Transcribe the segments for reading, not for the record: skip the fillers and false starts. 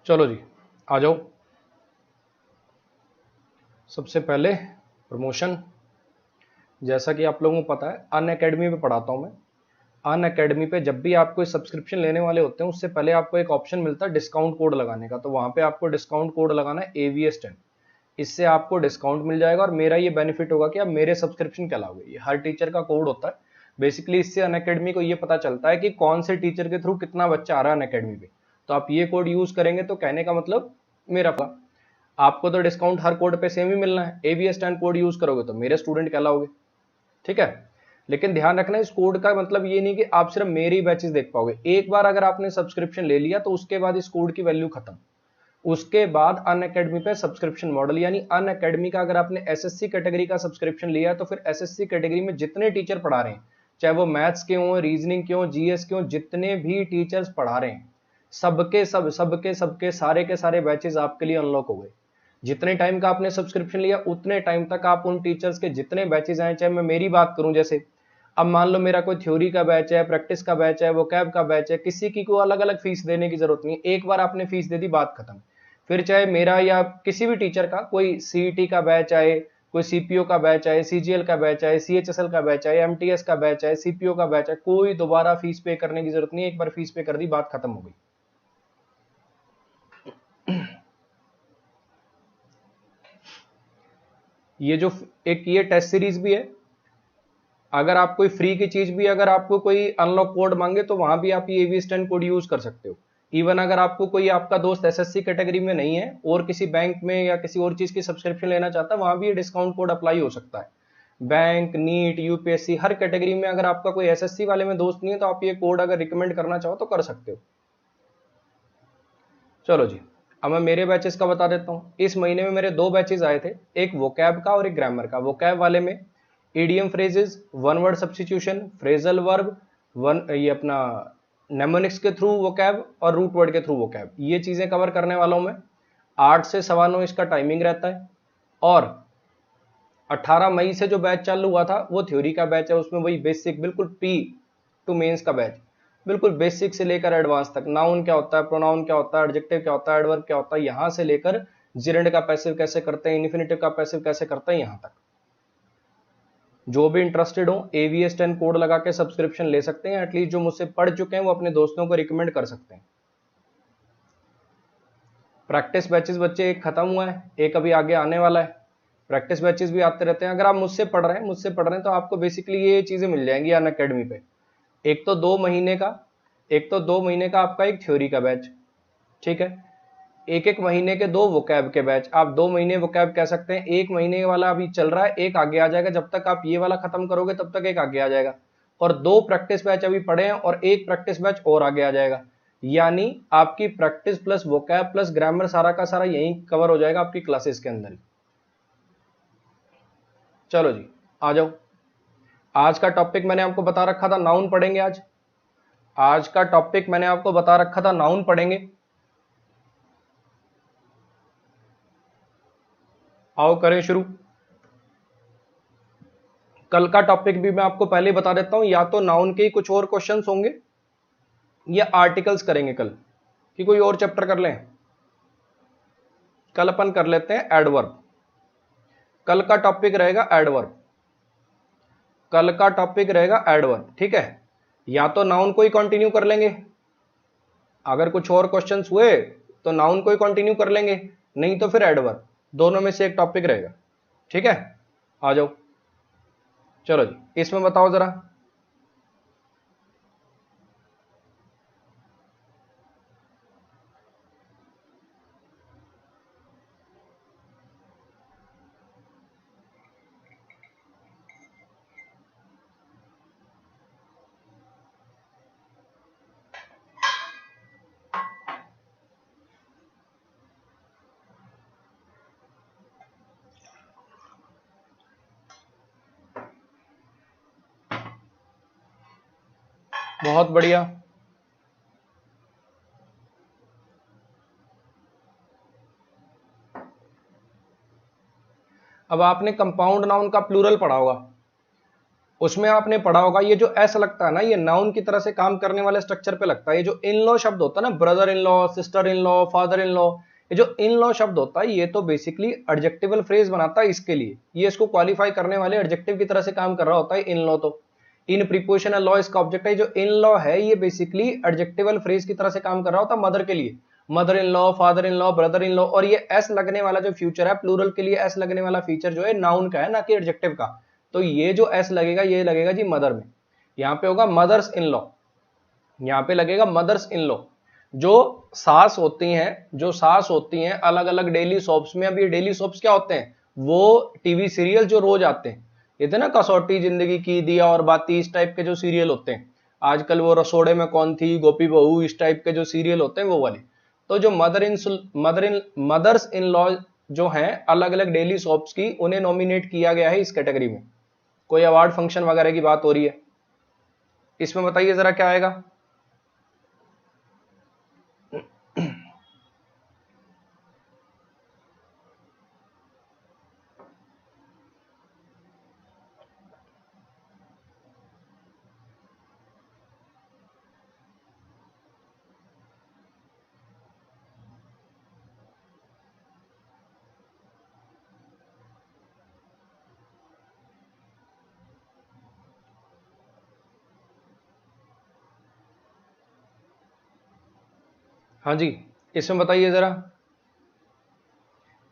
चलो जी, आ जाओ। सबसे पहले प्रमोशन। जैसा कि आप लोगों को पता है, अन अकेडमी पे पढ़ाता हूं मैं। अन अकेडमी पे जब भी आप कोई सब्सक्रिप्शन लेने वाले होते हैं, उससे पहले आपको एक ऑप्शन मिलता है डिस्काउंट कोड लगाने का। तो वहां पे आपको डिस्काउंट कोड लगाना है AVS10। इससे आपको डिस्काउंट मिल जाएगा और मेरा ये बेनिफिट होगा कि आप मेरे सब्सक्रिप्शन कहलाओगे। ये हर टीचर का कोड होता है। बेसिकली इससे अन अकेडमी को ये पता चलता है कि कौन से टीचर के थ्रू कितना बच्चा आ रहा है अन अकेडमी पे। तो आप ये कोड यूज करेंगे तो कहने का मतलब मेरा आपको तो डिस्काउंट हर कोड पे सेम ही मिलना है। AVS10 कोड यूज करोगे तो मेरे स्टूडेंट कहलाओगे, ठीक है। लेकिन ध्यान रखना, इस कोड का मतलब ये नहीं कि आप सिर्फ मेरी बैचेस देख पाओगे। एक बार अगर आपने सब्सक्रिप्शन ले लिया तो उसके बाद इस कोड की वैल्यू खत्म। उसके बाद अन अकेडमी पे सब्सक्रिप्शन मॉडल, यानी अन अकेडमी का अगर आपने SSC कैटेगरी का सब्सक्रिप्शन लिया है तो फिर SSC कैटेगरी में जितने टीचर पढ़ा रहे हैं, चाहे वो मैथ्स के हों, रीजनिंग के हों, GS के हों, जितने भी टीचर्स पढ़ा रहे हैं, सबके सारे के सारे बैचेस आपके लिए अनलॉक हो गए। जितने टाइम का आपने सब्सक्रिप्शन लिया उतने टाइम तक आप उन टीचर्स के जितने बैचेस आए, चाहे मैं मेरी बात करूं, जैसे अब मान लो मेरा कोई थ्योरी का बैच है, प्रैक्टिस का बैच है, वोकैब का बैच है, किसी की को अलग अलग फीस देने की जरूरत नहीं है। एक बार आपने फीस दे दी, बात खत्म। फिर चाहे मेरा या किसी भी टीचर का कोई CET का बैच आए, कोई CPO का बैच आए, CGL का बैच आए, CHSL का बैच आए, MTS का बैच आए, CPO का बैच आए, कोई दोबारा फीस पे करने की जरूरत नहीं है। एक बार फीस पे कर दी, बात खत्म हो गई। ये जो एक ये टेस्ट सीरीज भी है, अगर आप कोई फ्री की चीज भी, अगर आपको कोई अनलॉक कोड मांगे तो वहां भी आप ये AVS10 कोड यूज कर सकते हो। इवन अगर आपको कोई आपका दोस्त SSC कैटेगरी में नहीं है और किसी बैंक में या किसी और चीज की सब्सक्रिप्शन लेना चाहता है, वहां भी ये डिस्काउंट कोड अप्लाई हो सकता है। बैंक, नीट, UPSC हर कैटेगरी में अगर आपका कोई SSC वाले में दोस्त नहीं है तो आप ये कोड अगर रिकमेंड करना चाहो तो कर सकते हो। चलो जी, अब मैं मेरे बैचेस का बता देता हूँ। इस महीने में मेरे दो बैचेस आए थे, एक वोकैब का और एक ग्रामर का। वोकैब वाले में EDM phrases, one word substitution, phrasal verb, one ये अपना नेमोनिक्स के थ्रू वोकैब और रूट वर्ड के थ्रू वोकैब, ये चीजें कवर करने वाला हूं मैं। 8 से 9:15 इसका टाइमिंग रहता है। और 18 मई से जो बैच चालू हुआ था वो थ्योरी का बैच है। उसमें वही बेसिक, बिल्कुल प्री टू मेंस का बैच, बिल्कुल बेसिक से लेकर एडवांस तक। नाउन क्या होता है, प्रोनाउन क्या होता है, एडजेक्टिव क्या होता है, एडवर्ब क्या होता है, यहां से लेकर जिरेंड का पैसिव कैसे करते हैं, इन्फिनेटिव का पैसिव कैसे करते हैं, यहां तक। जो भी इंटरेस्टेड हो AVS10 कोड लगा के सब्सक्रिप्शन ले सकते हैं। एटलीस्ट जो मुझसे पढ़ चुके हैं वो अपने दोस्तों को रिकमेंड कर सकते हैं। प्रैक्टिस बैचेस बच्चे एक खत्म हुआ है, एक अभी आगे आने वाला है। प्रैक्टिस बैचेस भी आते रहते हैं। अगर आप मुझसे पढ़ रहे हैं तो आपको बेसिकली ये चीजें मिल जाएंगी अन अकेडमी पे। एक तो 2 महीने का, आपका एक थ्योरी का बैच, ठीक है। एक एक महीने के 2 वोकैब के बैच। आप 2 महीने वोकैब कह सकते हैं। एक महीने वाला अभी चल रहा है, एक आगे आ जाएगा। जब तक आप ये वाला खत्म करोगे तब तक एक आगे आ जाएगा। और 2 प्रैक्टिस बैच अभी पड़े हैं और एक प्रैक्टिस बैच और आगे आ जाएगा। यानी आपकी practice plus vocab plus grammar सारा का सारा यहीं कवर हो जाएगा आपकी क्लासेस के अंदर ही। चलो जी, आ जाओ। आज का टॉपिक मैंने आपको बता रखा था, नाउन पढ़ेंगे आज। आज का टॉपिक मैंने आपको बता रखा था, नाउन पढ़ेंगे। आओ करें शुरू। कल का टॉपिक भी मैं आपको पहले बता देता हूं, या तो नाउन के ही कुछ और क्वेश्चंस होंगे या आर्टिकल्स करेंगे कल, कि कोई और चैप्टर कर लें। कल अपन कर लेते हैं एडवर्ब। कल का टॉपिक रहेगा एडवर्ब। कल का टॉपिक रहेगा एडवर्ब, ठीक है। या तो नाउन को ही कंटिन्यू कर लेंगे, अगर कुछ और क्वेश्चंस हुए तो नाउन को ही कंटिन्यू कर लेंगे, नहीं तो फिर एडवर्ब। दोनों में से एक टॉपिक रहेगा, ठीक है। आ जाओ। चलो जी, इसमें बताओ जरा। बहुत बढ़िया। अब आपने कंपाउंड नाउन का प्लूरल पढ़ा होगा। उसमें आपने पढ़ा होगा ये जो एस लगता है ना, ये नाउन की तरह से काम करने वाले स्ट्रक्चर पे लगता है। ये जो इन लॉ शब्द होता है ना, brother in law, sister in law, father in law, ये जो इन लॉ शब्द होता है ये तो बेसिकली एडजेक्टिवल फ्रेज बनाता है इसके लिए, ये इसको क्वालिफाई करने वाले एडजेक्टिव की तरह से काम कर रहा होता है इन लॉ। तो इन प्रीपोजिशनल लॉ इसका ऑब्जेक्ट है। जो इन लॉ है ये बेसिकली एडजेक्टिवल फ्रेज की तरह से काम कर रहा होता है मदर के लिए, mother in law, father in law, brother in law. और ये एस लगने वाला जो फ्यूचर है प्लूरल के लिए, एस लगने वाला फीचर जो है नाउन का है ना कि एडजेक्टिव का। तो ये जो एस लगेगा ये लगेगा जी मदर में, यहाँ पे होगा मदर्स इन लॉ, यहाँ पे लगेगा मदर्स इन लॉ। जो सास होती हैं, जो सास होती हैं अलग अलग डेली सोप्स में। अब ये डेली सोप्स क्या होते हैं, वो टीवी सीरियल जो रोज आते हैं, ये थे ना कसौटी जिंदगी की, दिया और बाती, इस टाइप के जो सीरियल होते हैं आजकल, वो रसोड़े में कौन थी, गोपी बहू, इस टाइप के जो सीरियल होते हैं वो वाले। तो जो मदर्स इन लॉ जो हैं अलग अलग डेली सोप्स की, उन्हें नॉमिनेट किया गया है इस कैटेगरी में। कोई अवार्ड फंक्शन वगैरह की बात हो रही है, इसमें बताइए जरा क्या आएगा। हाँ जी, इसमें बताइए जरा।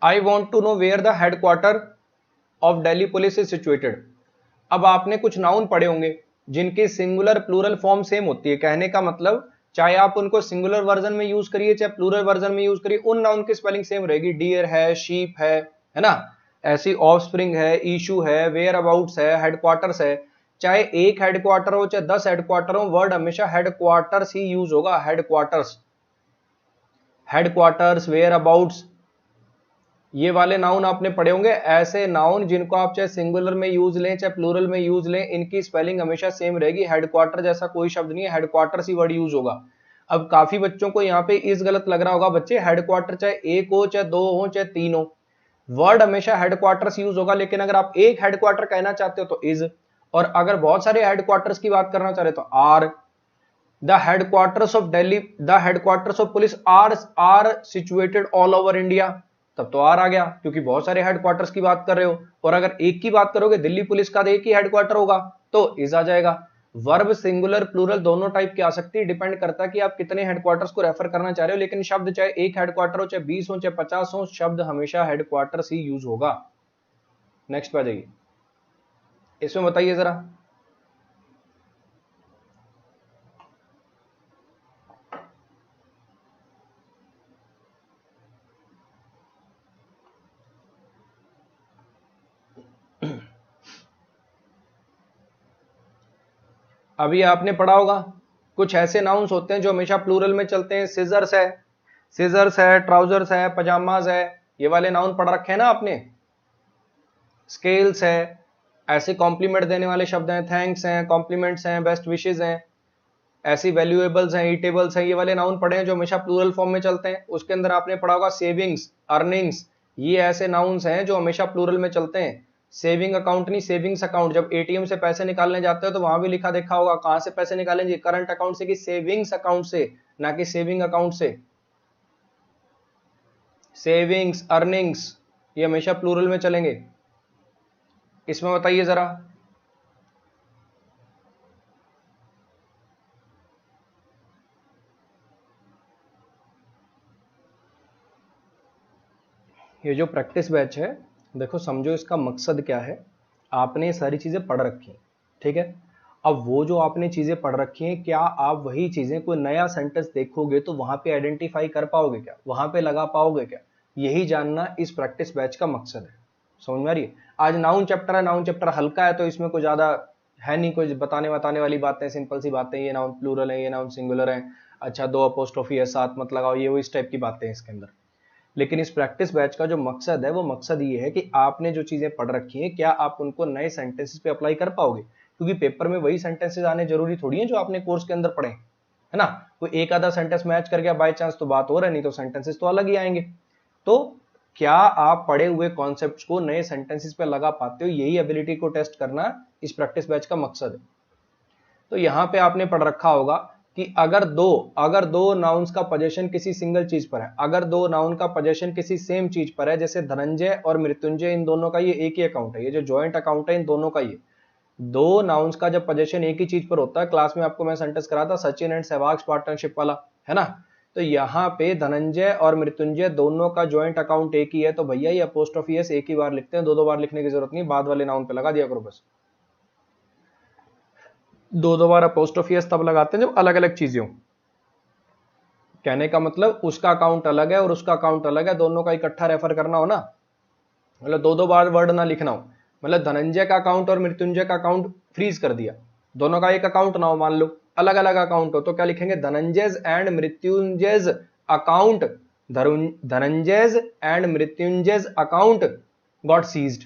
I want to know where the headquarter of Delhi police is situated. अब आपने कुछ नाउन पढ़े होंगे जिनकी सिंगुलर प्लूरल फॉर्म सेम होती है। कहने का मतलब चाहे आप उनको सिंगुलर वर्जन में यूज करिए चाहे प्लूरल वर्जन में यूज करिए, उन नाउन की स्पेलिंग सेम रहेगी। डियर है, शीप है ना, ऐसी ऑफस्प्रिंग है, इशू है, वेयर अबाउट्स है, हेडक्वार्टर्स है। चाहे एक हेडक्वार्टर हो चाहे 10 हेडक्वार्टर हो, वर्ड हमेशा हेडक्वार्टर्स ही यूज होगा। हेडक्वार्टर्स, हेडक्वार्टर्स, वेयर अबाउट्स, ये वाले नाउन आपने पढ़े होंगे। ऐसे नाउन जिनको आप चाहे सिंगुलर में यूज लें चाहे प्लूरल में यूज लें, इनकी स्पेलिंग हमेशा सेम रहेगी। हेडक्वार्टर जैसा कोई शब्द नहीं है, हेडक्वार्टर्स ही वर्ड यूज होगा। अब काफी बच्चों को यहाँ पे इस गलत लग रहा होगा, बच्चे हेडक्वार्टर चाहे एक हो चाहे दो हो चाहे तीन हो, वर्ड हमेशा हेडक्वार्टर्स यूज होगा। लेकिन अगर आप एक हेडक्वार्टर कहना चाहते हो तो इज, और अगर बहुत सारे हेडक्वार्टर्स की बात करना चाह रहे तो are. The headquarters of Delhi, the headquarters of police are situated all over India, तब तो आर आ गया क्योंकि बहुत सारे हेडक्वार्टर्स की बात कर रहे हो। और अगर एक की बात करोगे दिल्ली पुलिस का तो एक ही हेडक्वार्टर होगा, तो इज आ जाएगा। वर्ब सिंगुलर प्लूरल दोनों टाइप की आ सकती है, डिपेंड करता है कि आप कितने हेडक्वार्टर्स को रेफर करना चाह रहे हो। लेकिन शब्द चाहे एक हेडक्वार्टर हो चाहे 20 हो चाहे 50 हो, शब्द हमेशा हेडक्वार्टर्स ही यूज होगा। नेक्स्ट पे आ जाइए, इसमें बताइए जरा। अभी आपने पढ़ा होगा कुछ ऐसे नाउन्स होते हैं जो हमेशा प्लूरल में चलते हैं। सिजर्स है, सिजर्स है, ट्राउजर्स है, पजामाज है, ये वाले नाउन पढ़ रखे हैं ना आपने। स्केल्स है, ऐसे कॉम्प्लीमेंट देने वाले शब्द हैं, थैंक्स हैं, कॉम्प्लीमेंट्स हैं, बेस्ट विशेज हैं, ऐसी वैल्यूएबल्स हैं, ईटेबल्स हैं, ये वाले नाउन पढ़े हैं जो हमेशा प्लूरल फॉर्म में चलते हैं। उसके अंदर आपने पढ़ा होगा सेविंग्स, अर्निंग्स, ये ऐसे नाउन्स हैं जो हमेशा प्लूरल में चलते हैं। सेविंग अकाउंट नहीं, सेविंग्स अकाउंट। जब एटीएम से पैसे निकालने जाते हो तो वहां भी लिखा देखा होगा कहां से पैसे निकालेंगे, करंट अकाउंट से कि सेविंग्स अकाउंट से, ना कि सेविंग अकाउंट से। सेविंग्स, अर्निंग्स, ये हमेशा प्लूरल में चलेंगे। इसमें बताइए जरा। ये जो प्रैक्टिस बैच है, देखो समझो इसका मकसद क्या है। आपने ये सारी चीजें पढ़ रखी हैं, ठीक है। अब वो जो आपने चीजें पढ़ रखी हैं, क्या आप वही चीजें कोई नया सेंटेंस देखोगे तो वहां पे आइडेंटिफाई कर पाओगे क्या, वहां पे लगा पाओगे क्या, यही जानना इस प्रैक्टिस बैच का मकसद है। समझ में आ रही है। आज नाउन चैप्टर है, नाउन चैप्टर हल्का है तो इसमें कोई ज्यादा है नहीं, कोई बताने वाली बातें, सिंपल सी बातें। ये नाउन प्लूरल है, ये नाउन सिंगुलर है, अच्छा दो अपोस्ट्रोफी है, साथ मत लगाओ, ये वो इस टाइप की बातें हैं इसके अंदर। लेकिन इस प्रैक्टिस बैच का जो मकसद है वो मकसद ये है कि आपने जो चीजें पढ़ रखी हैं क्या आप उनको नए सेंटेंसेस पे अप्लाई कर पाओगे। क्योंकि पेपर में वही सेंटेंसेस आने जरूरी थोड़ी है जो आपने कोर्स के अंदर पढ़े, है ना। कोई एक आधा सेंटेंस मैच कर गया बाय चांस तो बात हो रहा है, नहीं तो सेंटेंसेस तो अलग ही आएंगे। तो क्या आप पढ़े हुए कॉन्सेप्ट्स को नए सेंटेंसेस पे लगा पाते हो, यही एबिलिटी को टेस्ट करना इस प्रैक्टिस बैच का मकसद है। तो यहां पे आपने पढ़ रखा होगा कि अगर दो नाउन्स का पोजीशन किसी सिंगल चीज पर है, अगर दो नाउन का पोजीशन किसी सेम चीज पर है, जैसे धनंजय और मृत्युंजय, इन दोनों का ये एक ही अकाउंट है, ये जो ज्वाइंट अकाउंट है इन दोनों का, ये दो नाउन्स का जब पोजीशन एक ही चीज पर होता है, क्लास में आपको मैं सेंटेंस करा था सचिन एंड सहवाग पार्टनरशिप वाला, है ना। तो यहाँ पे धनंजय और मृत्युंजय दोनों का ज्वाइंट अकाउंट एक ही है, तो भैया ये अपोस्ट्रोफी एस एक ही बार लिखते हैं, दो बार लिखने की जरूरत नहीं, बाद वाले नाउन पे लगा दिया करो बस। दो बार अपोस्ट्रोफी एस तब लगाते हैं जब अलग अलग चीजें हो। कहने का मतलब उसका अकाउंट अलग है और उसका अकाउंट अलग है, दोनों का इकट्ठा रेफर करना हो ना, मतलब दो बार वर्ड ना लिखना हो। मतलब धनंजय का अकाउंट और मृत्युंजय का अकाउंट फ्रीज कर दिया, दोनों का एक अकाउंट ना हो, मान लो अलग अलग अकाउंट हो, तो क्या लिखेंगे, Dhananjay's and Mrityunjay's account, Dhananjay's and Mrityunjay's account got seized,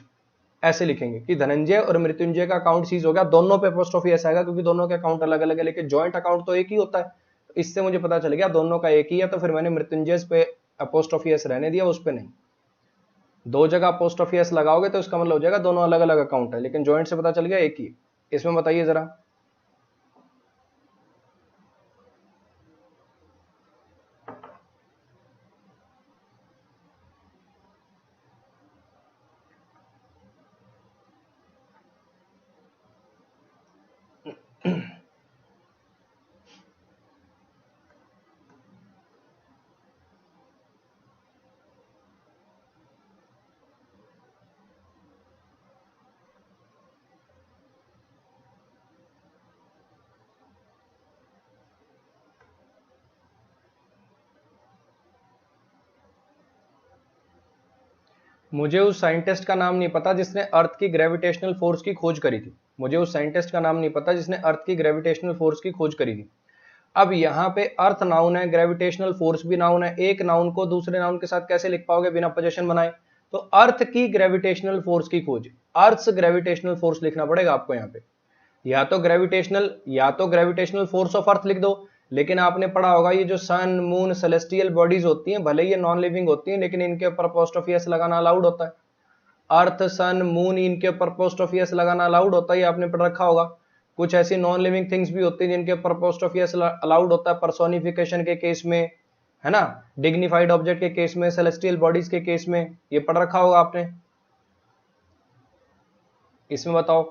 ऐसे लिखेंगे कि धनंजय और मृत्युंजय का अकाउंट सीज हो गया। दोनों पे अपोस्ट्रोफी एस आएगा क्योंकि दोनों के अकाउंट अलग अलग है, लेकिन ज्वाइंट अकाउंट तो एक ही होता है। इससे मुझे पता चल गया दोनों का एक ही है, तो फिर मैंने मृत्युंजय पे अपोस्ट्रोफी एस रहने दिया, उस पे नहीं। दो जगह अपोस्ट्रोफी एस लगाओगे तो इसका मतलब हो जाएगा दोनों अलग अलग अकाउंट है, लेकिन ज्वाइंट से पता चल गया एक ही। इसमें बताइए जरा, मुझे उस साइंटिस्ट का नाम नहीं पता जिसने अर्थ की ग्रेविटेशनल फोर्स की खोज करी थी, मुझे उस साइंटिस्ट का नाम नहीं पता जिसने अर्थ की ग्रेविटेशनल फोर्स की खोज करी थी। अब यहाँ पे अर्थ नाउन है, ग्रेविटेशनल फोर्स भी नाउन है, एक नाउन को दूसरे नाउन के साथ कैसे लिख पाओगे बिना पोजीशन बनाए। तो अर्थ की ग्रेविटेशनल फोर्स की खोज, अर्थ ग्रेविटेशनल फोर्स लिखना पड़ेगा आपको यहाँ पे, या तो ग्रेविटेशनल फोर्स ऑफ अर्थ लिख दो। लेकिन आपने पढ़ा होगा ये जो सन मून सेलेस्टियल बॉडीज होती हैं, भले ये नॉन लिविंग होती हैं, लेकिन इनके ऊपर अपोस्ट्रोफी एस लगाना अलाउड होता है। अर्थ सन मून इनके ऊपर अपोस्ट्रोफी एस लगाना अलाउड होता है, ये आपने पढ़ रखा होगा। कुछ ऐसी नॉन लिविंग थिंग्स भी होती हैं जिनके ऊपर अपोस्ट्रोफी एस अलाउड होता है, पर्सोनिफिकेशन के केस में, है ना, डिग्निफाइड ऑब्जेक्ट के केस में, सेलेस्टियल बॉडीज के केस में, ये पढ़ रखा होगा आपने। इसमें बताओ,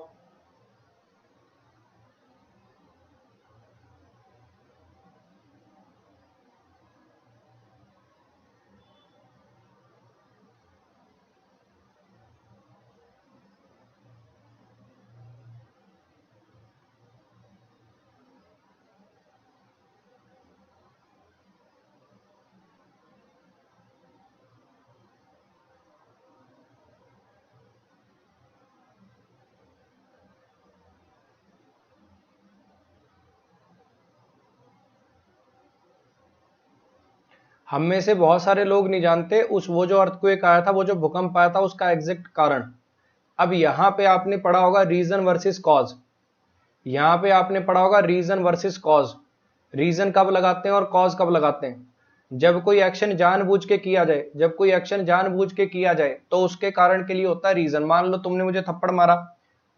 हम में से बहुत सारे लोग नहीं जानते वो जो अर्थक्वेक आया था, वो जो भूकंप आया था, उसका एग्जैक्ट कारण। अब यहाँ पे आपने पढ़ा होगा रीजन वर्सेस कॉज, यहाँ पे आपने पढ़ा होगा रीजन वर्सेस कॉज। रीजन कब लगाते हैं और कॉज कब लगाते हैं, जब कोई एक्शन जानबूझ के किया जाए, जब कोई एक्शन जानबूझ के किया जाए तो उसके कारण के लिए होता है रीजन। मान लो तुमने मुझे थप्पड़ मारा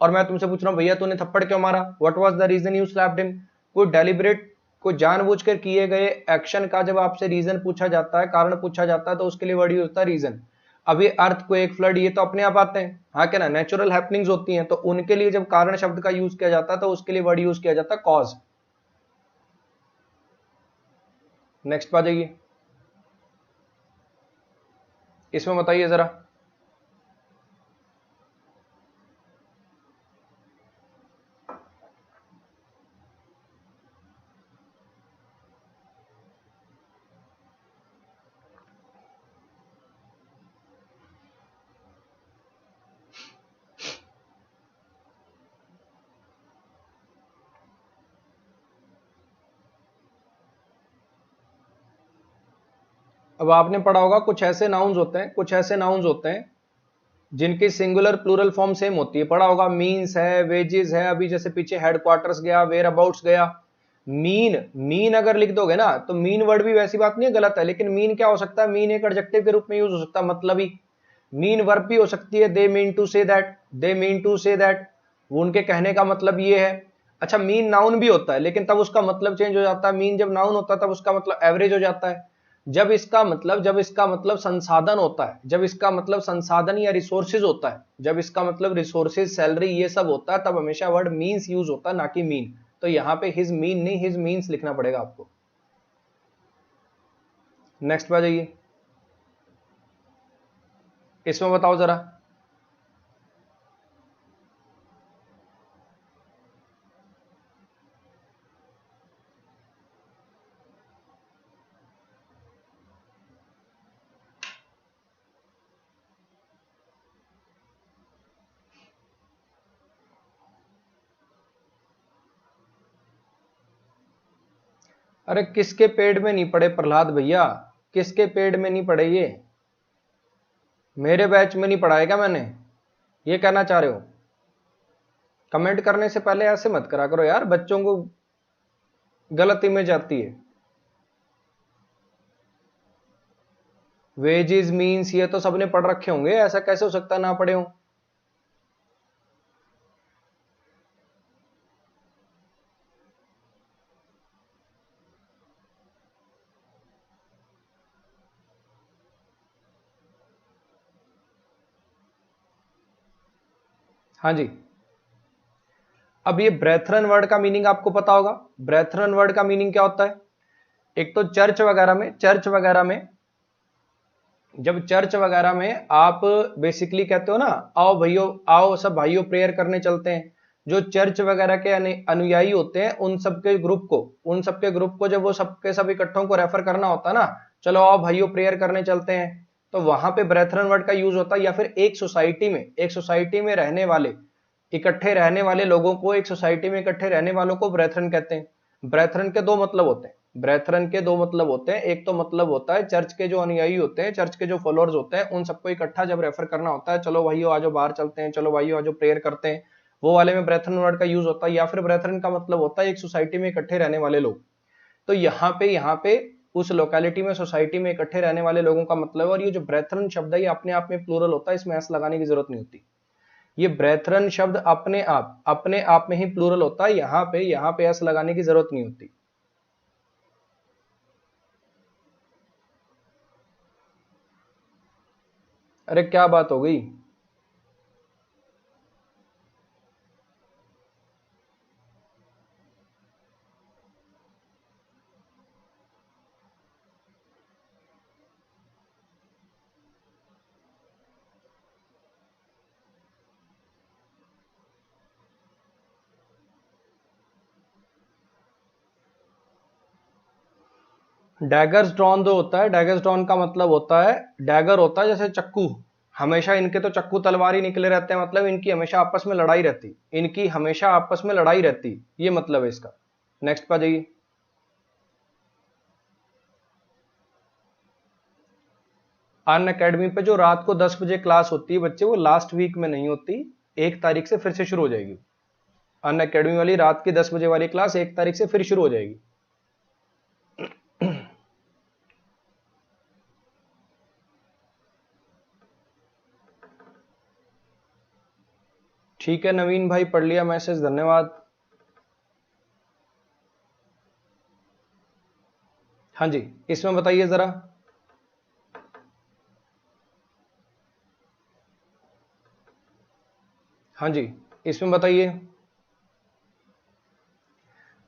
और मैं तुमसे पूछ रहा हूं भैया तूने थप्पड़ क्यों मारा, what was the reason you slapped him. कोई डेलिब्रेट, कोई जानबूझकर किए गए एक्शन का जब आपसे रीजन पूछा जाता है, कारण पूछा जाता है, तो उसके लिए वर्ड यूज होता है रीजन। अब ये अर्थ को एक फ्लड, ये तो अपने आप आते हैं, हाँ क्या ना, नेचुरल हैपनिंग्स होती हैं, तो उनके लिए जब कारण शब्द का यूज किया जाता है तो उसके लिए वर्ड यूज किया जाता है कॉज। नेक्स्ट आ जाइए, इसमें बताइए जरा, अब आपने पढ़ा होगा कुछ ऐसे नाउन्स होते हैं, कुछ ऐसे नाउन्स होते हैं जिनकी सिंगुलर प्लूरल फॉर्म सेम होती है। पढ़ा होगा मीन्स है, वेजेस है, अभी जैसे पीछे हेडक्वार्टर्स गया, वेयर अबाउट्स गया, मीन, मीन अगर लिख दोगे ना तो मीन वर्ड भी वैसी बात नहीं है गलत है, लेकिन मीन क्या हो सकता है, मीन एक एडजेक्टिव के रूप में यूज हो सकता है, मतलब ही। मीन वर्ब भी हो सकती है, they mean to say that, they mean to say that, वो उनके कहने का मतलब ये है। अच्छा, मीन नाउन भी होता है, लेकिन तब उसका मतलब चेंज हो जाता है। मीन जब नाउन होता है तब उसका मतलब एवरेज हो जाता है। जब इसका मतलब संसाधन होता है, जब इसका मतलब संसाधन या रिसोर्सेज होता है, जब इसका मतलब रिसोर्सेज, सैलरी, ये सब होता है, तब हमेशा वर्ड मीन्स यूज होता है, ना कि मीन। तो यहां पे हिज मीन नहीं, हिज मीन्स लिखना पड़ेगा आपको। नेक्स्ट पे आ जाइए, इसमें बताओ जरा। अरे किसके पेड़ में नहीं पड़े प्रहलाद भैया, किसके पेड़ में नहीं पड़े ये? मेरे बैच में नहीं पढ़ाया क्या मैंने, ये कहना चाह रहे हो? कमेंट करने से पहले ऐसे मत करा करो यार, बच्चों को गलत इमेज आती है। वेजेस मीन्स ये तो सबने पढ़ रखे होंगे, ऐसा कैसे हो सकता है ना पढ़े हो? हाँ जी। अब ये ब्रेथरन वर्ड का मीनिंग आपको पता होगा। ब्रेथरन वर्ड का मीनिंग क्या होता है? एक तो चर्च वगैरह में, जब चर्च वगैरह में आप बेसिकली कहते हो ना, आओ भाइयों, आओ सब भाइयों प्रेयर करने चलते हैं, जो चर्च वगैरह के अनुयायी होते हैं, उन सबके ग्रुप को जब वो सबके सब इकट्ठों को रेफर करना होता है ना, चलो आओ भाइयों प्रेयर करने चलते हैं, तो वहां पे ब्रेथरन वर्ड का यूज होता है। या फिर एक सोसाइटी में रहने वाले, इकट्ठे रहने वाले लोगों को, एक सोसाइटी में इकट्ठे रहने वालों को ब्रेथरन कहते हैं। ब्रेथरन के दो मतलब होते हैं, ब्रेथरन के दो मतलब होते हैं। एक तो मतलब होता है चर्च के जो अनुयायी होते हैं, चर्च के जो फॉलोअर्स होते हैं, उन सबको इकट्ठा जब रेफर करना होता है, चलो भाइयों आज बाहर चलते हैं, चलो भाइयों आज प्रेयर करते हैं, वो वाले में ब्रेथरन वर्ड का यूज होता है। या फिर ब्रेथरन का मतलब होता है एक सोसाइटी में इकट्ठे रहने वाले लोग। तो यहाँ पे उस लोकेलिटी में, सोसाइटी में इकट्ठे रहने वाले लोगों का मतलब है। और ये जो ब्रेथरन शब्द है ये अपने आप में प्लूरल होता है, इसमें एस लगाने की जरूरत नहीं होती। ये ब्रेथरन शब्द अपने आप में ही प्लूरल होता है, यहाँ पे एस लगाने की जरूरत नहीं होती। अरे क्या बात हो गई? डैगर्स ड्रॉन जो होता है, डैगर्स ड्रॉन का मतलब होता है, डैगर होता है जैसे चक्कू, हमेशा इनके तो चक्कू तलवार ही निकले रहते हैं, मतलब इनकी हमेशा आपस में लड़ाई रहती, इनकी हमेशा आपस में लड़ाई रहती, ये मतलब है इसका। नेक्स्ट पे जाइए। अन अकेडमी पे जो रात को 10 बजे क्लास होती है बच्चे, वो लास्ट वीक में नहीं होती, 1 तारीख से फिर से शुरू हो जाएगी। अन अकेडमी वाली रात की 10 बजे वाली क्लास 1 तारीख से फिर शुरू हो जाएगी। ठीक है नवीन भाई, पढ़ लिया मैसेज, धन्यवाद। हाँ जी, इसमें बताइए जरा। हाँ जी, इसमें बताइए।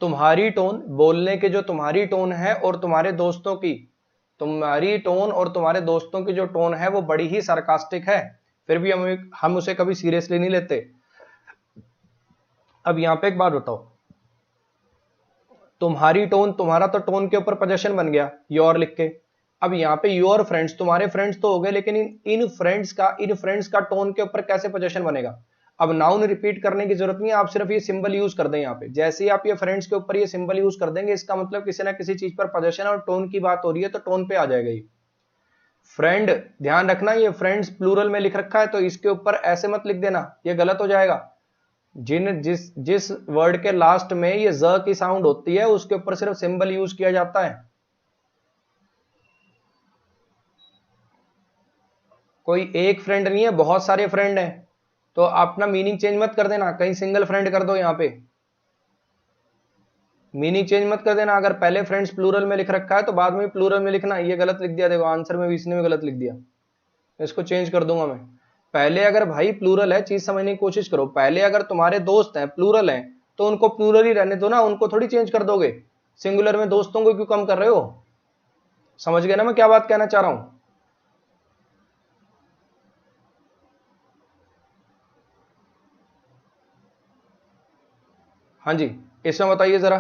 तुम्हारी टोन, बोलने के जो तुम्हारी टोन है और तुम्हारे दोस्तों की, तुम्हारी टोन और तुम्हारे दोस्तों की जो टोन है वो बड़ी ही सार्कास्टिक है, फिर भी हम उसे कभी सीरियसली नहीं लेते। अब यहां पे एक बात बताओ, तुम्हारी टोन, तुम्हारा तो टोन के ऊपर पोजेशन बन गया योर लिख के। अब यहाँ पे योर फ्रेंड्स, तुम्हारे फ्रेंड्स तो हो गए, लेकिन इन फ्रेंड्स का टोन के ऊपर कैसे पोजेशन बनेगा? अब नाउन रिपीट करने की जरूरत नहीं है, आप सिर्फ ये सिंबल यूज कर दें। यहाँ पे जैसे ही आप ये फ्रेंड्स के ऊपर ये सिंबल यूज कर देंगे, इसका मतलब किसी ना किसी चीज पर पोजेशन और टोन की बात हो रही है, तो टोन पे आ जाएगा ये। फ्रेंड, ध्यान रखना ये फ्रेंड्स प्लूरल में लिख रखा है, तो इसके ऊपर ऐसे मत लिख देना, ये गलत हो जाएगा। जिन जिस जिस वर्ड के लास्ट में ये ज की साउंड होती है उसके ऊपर सिर्फ सिंबल यूज किया जाता है। कोई एक फ्रेंड नहीं है, बहुत सारे फ्रेंड हैं, तो अपना मीनिंग चेंज मत कर देना, कहीं सिंगल फ्रेंड कर दो। यहां पे मीनिंग चेंज मत कर देना। अगर पहले फ्रेंड्स प्लूरल में लिख रखा है तो बाद में प्लूरल में लिखना। ये गलत लिख दिया, देखो आंसर में भी इसने भी गलत लिख दिया, इसको चेंज कर दूंगा मैं। पहले अगर भाई प्लूरल है, चीज समझने की कोशिश करो, पहले अगर तुम्हारे दोस्त हैं प्लूरल हैं तो उनको प्लूरल ही रहने दो ना, उनको थोड़ी चेंज कर दोगे। सिंगुलर में दोस्तों को क्यों कम कर रहे हो? समझ गए ना मैं क्या बात कहना चाह रहा हूं? हाँ जी, इसमें बताइए जरा।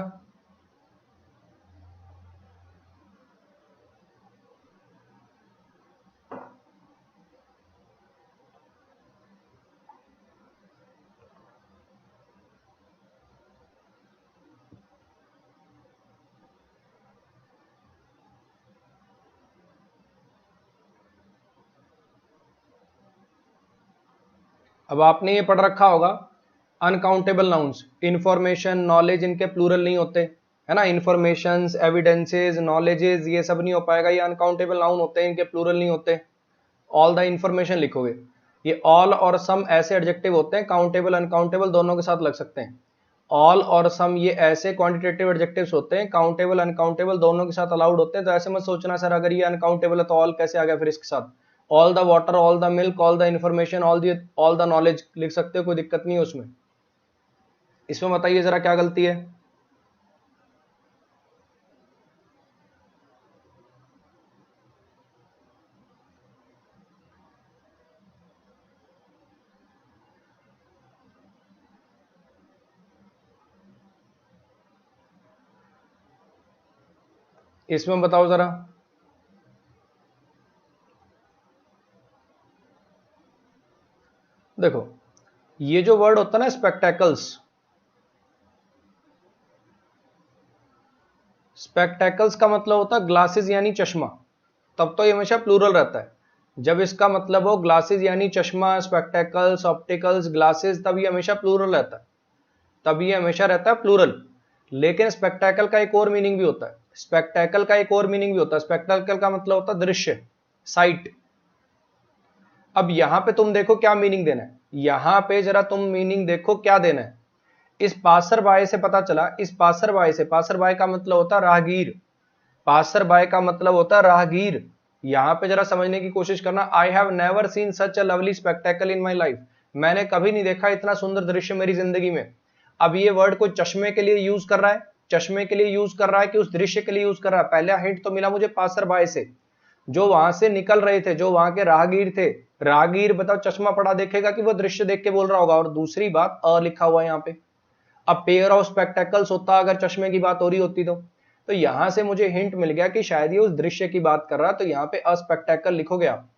अब आपने ये पढ़ रखा होगा अनकाउंटेबल नाउन्स, इंफॉर्मेशन, नॉलेज, इनके प्लूरल नहीं होते, है ना। इंफॉर्मेशंस, एविडेंसेस, नॉलेजेस, ये सब नहीं हो पाएगा, ये अनकाउंटेबल नाउन होते हैं, इनके प्लूरल नहीं होते। ऑल द इंफॉर्मेशन लिखोगे। ये ऑल और सम ऐसे एडजेक्टिव होते हैं, काउंटेबल अनकाउंटेबल दोनों के साथ लग सकते हैं। ऑल और सम ये ऐसे क्वांटिटेटिव एडजेक्टिव्स होते हैं, काउंटेबल अनकाउंटेबल दोनों के साथ अलाउड होते हैं। तो ऐसे मत सोचना सर अगर ये अनकाउंटेबल है तो ऑल कैसे आ गया फिर इसके साथ। All the water, all the milk, all the information, all the knowledge लिख सकते हो, कोई दिक्कत नहीं है उसमें। इसमें बताइए जरा क्या गलती है। इसमें बताओ जरा। देखो ये जो वर्ड होता है ना स्पेक्टेकल्स, स्पेक्टेकल्स का मतलब होता है ग्लासेस यानी चश्मा। तब तो ये हमेशा प्लूरल रहता है। जब इसका मतलब हो ग्लासेस यानी चश्मा, स्पेक्टेकल्स, ऑप्टिकल्स, ग्लासेस, तब ये हमेशा प्लूरल रहता है, तब ये हमेशा रहता है प्लूरल। लेकिन स्पेक्टेकल का एक और मीनिंग भी होता है, स्पेक्टेकल का एक और मीनिंग भी होता है। स्पेक्टेकल का मतलब होता है दृश्य, साइट। अब यहां पे तुम देखो क्या मीनिंग देना है, यहां पे जरा तुम मीनिंग देखो क्या देना है। इस पासर बाय से पता चला, इस पासर बाय से, पासर बाय का मतलब होता है राहगीर, पासर बाय का मतलब होता है राहगीर। यहां पे जरा समझने की कोशिश करना। I have never seen such a lovely spectacle in my life, मैंने कभी नहीं देखा इतना सुंदर दृश्य मेरी जिंदगी में। अब ये वर्ड को चश्मे के लिए यूज कर रहा है, चश्मे के लिए यूज कर रहा है कि उस दृश्य के लिए यूज कर रहा है? पहला हिंट तो मिला मुझे पासर बाय से, जो वहां से निकल रहे थे, जो वहां के राहगीर थे। राहगीर बताओ चश्मा पड़ा देखेगा कि वो दृश्य देख के बोल रहा होगा? और दूसरी बात अ लिखा हुआ है यहाँ पे। अब पेयर ऑफ स्पेक्टेकल्स होता अगर चश्मे की बात हो रही होती तो यहां से मुझे हिंट मिल गया कि शायद ये उस दृश्य की बात कर रहा है, तो यहां पे अ स्पेक्टेकल लिखोगे आप।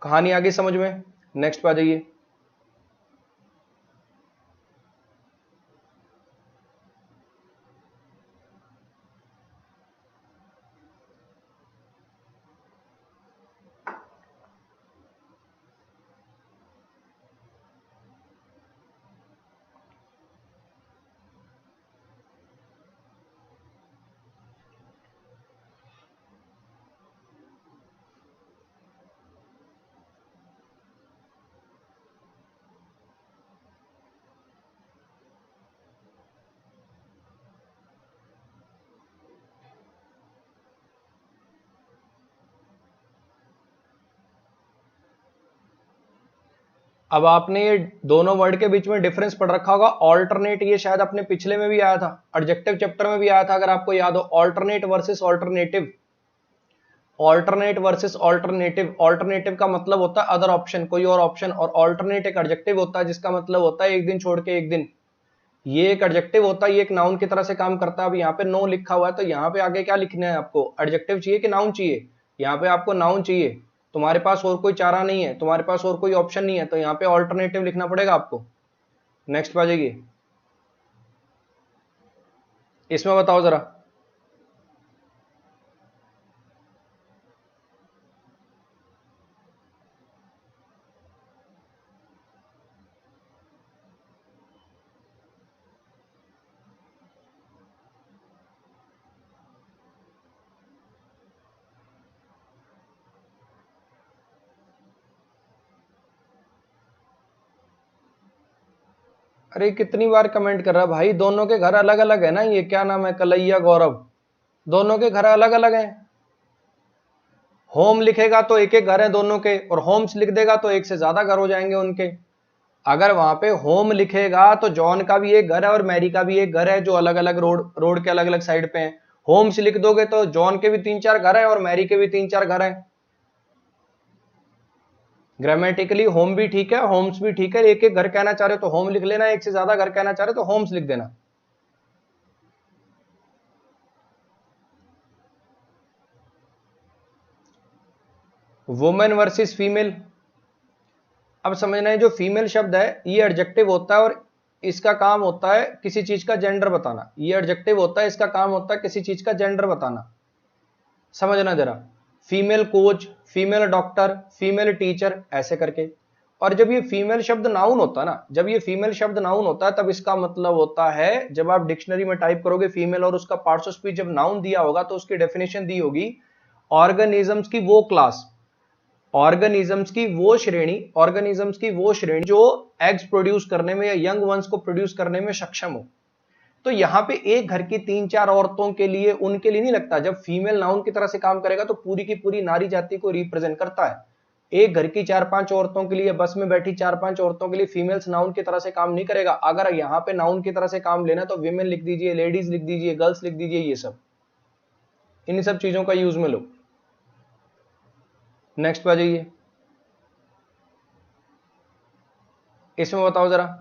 कहानी आगे समझ में? नेक्स्ट पे आ जाइए। अब आपने ये दोनों वर्ड के बीच में डिफरेंस पढ़ रखा होगा, ऑल्टरनेट। ये शायद अपने पिछले में भी आया था, एडजेक्टिव चैप्टर में भी आया था, अगर आपको याद हो। Alternate versus alternative, alternate versus alternative. Alternative का मतलब होता है अदर ऑप्शन, कोई और ऑप्शन, और ऑल्टरनेट एक एडजेक्टिव होता है जिसका मतलब होता है एक दिन छोड़ के एक दिन। ये एक एडजेक्टिव होता है, ये एक नाउन की तरह से काम करता है। अब यहाँ पे नो लिखा हुआ है, तो यहाँ पे आगे क्या लिखना है आपको? एडजेक्टिव चाहिए कि नाउन चाहिए? यहाँ पे आपको नाउन चाहिए। तुम्हारे पास और कोई चारा नहीं है, तुम्हारे पास और कोई ऑप्शन नहीं है, तो यहाँ पे ऑल्टरनेटिव लिखना पड़ेगा आपको। नेक्स्ट पे आ जाइए। इसमें बताओ जरा। अरे कितनी बार कमेंट कर रहा भाई, दोनों के घर अलग अलग है ना, ये क्या नाम है, कलैया गौरव, दोनों के घर अलग अलग हैं। होम लिखेगा तो एक एक घर है दोनों के, और होम्स लिख देगा तो एक से ज्यादा घर हो जाएंगे उनके। अगर वहां पे होम लिखेगा तो जॉन का भी एक घर है और मैरी का भी एक घर है, जो अलग अलग रोड के अलग अलग साइड पे हैं। होम्स लिख दोगे तो जॉन के भी 3-4 घर हैं और मैरी के भी 3-4 घर हैं। ग्रामेटिकली होम भी ठीक है, होम्स भी ठीक है। एक एक घर कहना चाह रहे हो तो होम लिख लेना, एक से ज्यादा घर कहना चाह रहे हो तो होम्स लिख देना। वुमेन वर्सेस फीमेल, अब समझना है जो फीमेल शब्द है ये एडजेक्टिव होता है और इसका काम होता है किसी चीज का जेंडर बताना। ये एडजेक्टिव होता है, इसका काम होता है किसी चीज का जेंडर बताना। समझना जरा, female coach, female doctor, female teacher, ऐसे करके। और जब ये फीमेल शब्द नाउन होता है ना, जब ये फीमेल शब्द नाउन होता है तब इसका मतलब होता है, जब आप डिक्शनरी में टाइप करोगे फीमेल और उसका पार्ट्स ऑफ स्पीच जब नाउन दिया होगा तो उसकी डेफिनेशन दी होगी ऑर्गेनिजम्स की वो क्लास, ऑर्गेनिजम्स की वो श्रेणी, ऑर्गेनिजम्स की वो श्रेणी जो एग्स प्रोड्यूस करने में या यंग वंस को प्रोड्यूस करने में सक्षम हो। तो यहां पे एक घर की 3-4 औरतों के लिए, उनके लिए नहीं लगता। जब फीमेल नाउन की तरह से काम करेगा तो पूरी की पूरी नारी जाति को रिप्रेजेंट करता है। एक घर की 4-5 औरतों के लिए, बस में बैठी 4-5 औरतों के लिए फीमेल्स नाउन की तरह से काम नहीं करेगा। अगर यहाँ पे नाउन की तरह से काम लेना तो विमेन लिख दीजिए, लेडीज लिख दीजिए, गर्ल्स लिख दीजिए, ये सब इन सब चीजों का यूज में लो। नेक्स्ट पे आ जाइए, इसमें बताओ जरा।